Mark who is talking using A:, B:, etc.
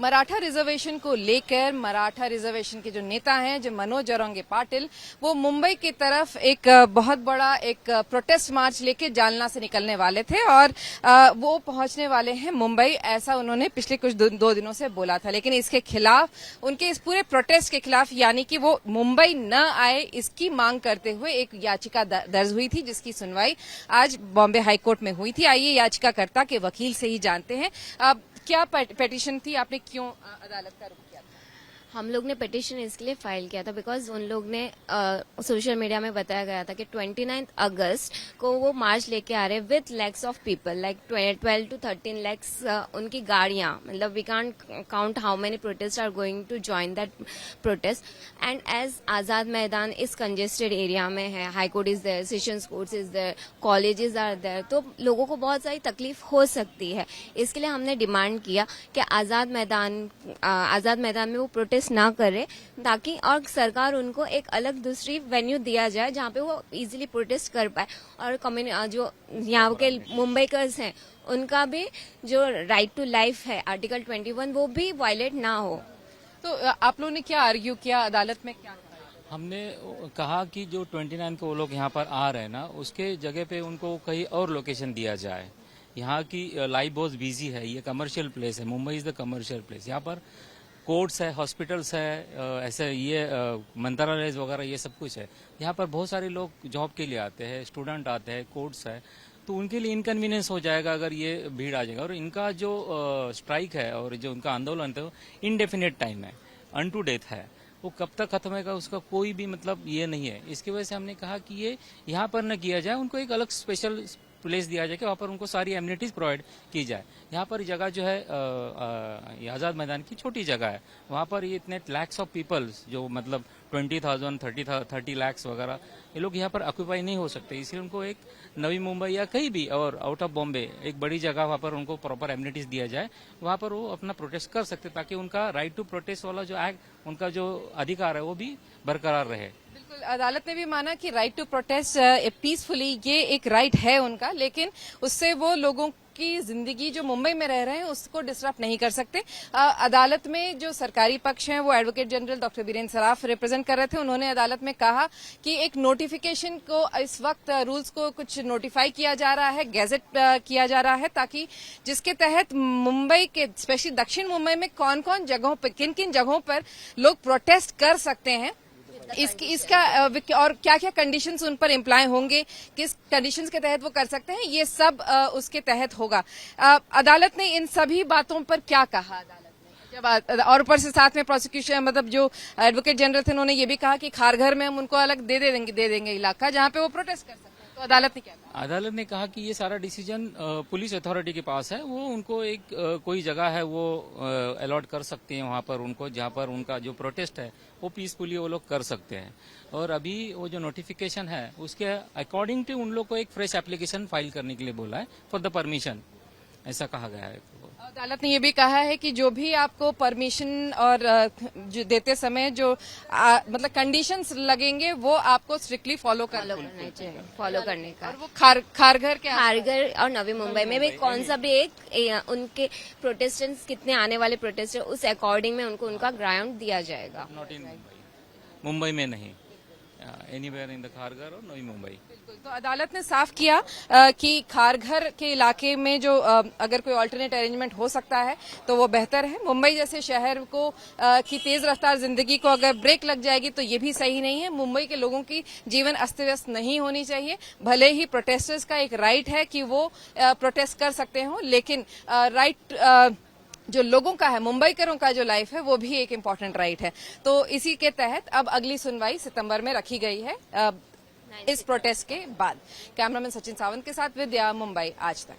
A: Maratha reservation को लेकर Maratha reservation के जो नेता हैं, जो मनोज जरांगे पाटिल, वो मुंबई की तरफ एक बहुत बड़ा एक प्रोटेस्ट मार्च लेके जालना से निकलने वाले थे और वो पहुंचने वाले हैं मुंबई, ऐसा उन्होंने पिछले कुछ दो दिनों से बोला था। लेकिन इसके खिलाफ, उनके इस पूरे प्रोटेस्ट के खिलाफ, यानी कि वो मुंबई न आए, इसकी मांग करते हुए एक याचिका दर्ज हुई थी, जिसकी सुनवाई आज बॉम्बे हाईकोर्ट में हुई थी। आइए याचिकाकर्ता के वकील से ही जानते हैं क्या पिटीशन थी, आपने क्यों अदालत का रुख किया था?
B: हम लोग ने पिटीशन इसके लिए फाइल किया था बिकॉज उन लोग ने सोशल मीडिया में बताया गया था कि 29 अगस्त को वो मार्च लेके आ रहे with lakhs of people, like 12 to 13 lakhs उनकी गाड़ियां, मतलब we can't count how many protest are going to join that protest. And as Azad Maidan इस कंजेस्टेड एरिया में है, high court is there, sessions court is there, colleges are there, तो लोगों को बहुत सारी तकलीफ हो सकती है। इसके लिए हमने डिमांड किया कि आजाद मैदान में वो प्रोटेस्ट ना करे, ताकि और सरकार उनको एक अलग दूसरी वेन्यू दिया जाए जहां पे वो इजीली प्रोटेस्ट कर पाए, और जो यहाँ के मुंबईकर्स हैं उनका भी जो राइट टू लाइफ है आर्टिकल 21 वो भी वायलेट ना हो।
A: तो आप लोगों ने क्या आर्ग्यू किया अदालत में? क्या
C: हमने कहा कि जो 29 को वो लोग यहाँ पर आ रहे हैं ना, उसके जगह पे उनको कहीं और लोकेशन दिया जाए। यहाँ की लाइफ बहुत बिजी है, ये कमर्शियल प्लेस है, Mumbai is the commercial place. यहाँ पर कोर्ट्स है, हॉस्पिटल्स है, ऐसे ये मंत्रालय वगैरह ये सब कुछ है। यहाँ पर बहुत सारे लोग जॉब के लिए आते हैं, स्टूडेंट आते हैं, कोर्ट्स है, तो उनके लिए इनकन्वीनियंस हो जाएगा अगर ये भीड़ आ जाएगा। और इनका जो स्ट्राइक है और जो उनका आंदोलन है वो इनडेफिनेट टाइम है, अन टू डेथ है, वो कब तक खत्म होगा उसका कोई भी मतलब ये नहीं है। इसकी वजह से हमने कहा कि ये यहाँ पर न किया जाए, उनको एक अलग स्पेशल प्लेस दिया जाए कि वहाँ पर उनको सारी एमिनिटीज प्रोवाइड की जाए। यहाँ पर जगह जो है आजाद मैदान की छोटी जगह है, वहाँ पर ये इतने लैक्स ऑफ पीपल्स जो मतलब 20,000 30 लैक्स वगैरह ये लोग यहाँ पर ऑक्यूपाई नहीं हो सकते, इसलिए उनको एक नवी मुंबई या कहीं भी और आउट ऑफ बॉम्बे एक बड़ी जगह वहाँ पर उनको प्रॉपर एमिनिटीज दिया जाए, वहाँ पर वो अपना प्रोटेस्ट कर सकते, ताकि उनका राइट टू प्रोटेस्ट वाला जो एक्ट, उनका जो अधिकार है वो भी बरकरार रहे।
A: बिल्कुल, अदालत ने भी माना कि राइट टू प्रोटेस्ट पीसफुली ये एक राइट है उनका, लेकिन उससे वो लोगों की जिंदगी जो मुंबई में रह रहे हैं उसको डिस्टर्ब नहीं कर सकते। अदालत में जो सरकारी पक्ष हैं, वो advocate general doctor Birendra Saraf represent कर रहे थे। उन्होंने अदालत में कहा कि एक नोटिफिकेशन को इस वक्त रूल्स को कुछ नोटिफाई किया जा रहा है, गैजेट किया जा रहा है, ताकि जिसके तहत मुंबई के स्पेशली दक्षिण मुंबई में कौन कौन जगहों पर, किन किन जगहों पर लोग प्रोटेस्ट कर सकते हैं, इसका और क्या क्या कंडीशंस उन पर इम्प्लाई होंगे, किस कंडीशंस के तहत वो कर सकते हैं, ये सब उसके तहत होगा। अदालत ने इन सभी बातों पर क्या कहा? अदालत ने जब और ऊपर से साथ में प्रोसिक्यूशन मतलब जो एडवोकेट जनरल थे उन्होंने ये भी कहा कि खारघर में हम उनको अलग दे देंगे इलाका जहां पे वो प्रोटेस्ट कर सकते हैं। तो अदालत ने क्या कहा?
C: अदालत ने कहा कि ये सारा डिसीजन पुलिस अथॉरिटी के पास है, वो उनको एक कोई जगह है वो अलॉट कर सकते हैं वहाँ पर उनको, जहाँ पर उनका जो प्रोटेस्ट है वो पीसफुली वो लोग कर सकते हैं। और अभी वो जो नोटिफिकेशन है उसके अकॉर्डिंग टू उन लोग को एक फ्रेश एप्लीकेशन फाइल करने के लिए बोला है फॉर द परमिशन, ऐसा कहा गया है।
A: अदालत ने ये भी कहा है कि जो भी आपको परमिशन और जो देते समय जो मतलब कंडीशंस लगेंगे वो आपको स्ट्रिक्टली फॉलो करने चाहिए,
B: फॉलो करने का।
A: और वो खारघर
B: और नवी मुंबई में भी कौन सा भी एक उनके प्रोटेस्टेंट्स कितने आने वाले प्रोटेस्ट है उस अकॉर्डिंग में उनको उनका ग्राउंड दिया जाएगा।
C: नॉट इन मुंबई में नहीं, एनीवेयर इन द खारघर और नवी मुंबई।
A: तो अदालत ने साफ किया कि खारघर के इलाके में जो अगर कोई अल्टरनेट अरेंजमेंट हो सकता है तो वो बेहतर है। मुंबई जैसे शहर को की तेज रफ्तार जिंदगी को अगर ब्रेक लग जाएगी तो ये भी सही नहीं है। मुंबई के लोगों की जीवन अस्त व्यस्त नहीं होनी चाहिए। भले ही प्रोटेस्टर्स का एक राइट है कि वो प्रोटेस्ट कर सकते हो, लेकिन राइट जो लोगों का है, मुंबईकरों का जो लाइफ है वो भी एक इम्पोर्टेंट राइट है। तो इसी के तहत अब अगली सुनवाई सितंबर में रखी गई है इस प्रोटेस्ट के बाद। कैमरामैन सचिन सावंत के साथ विद्या, मुंबई आज तक।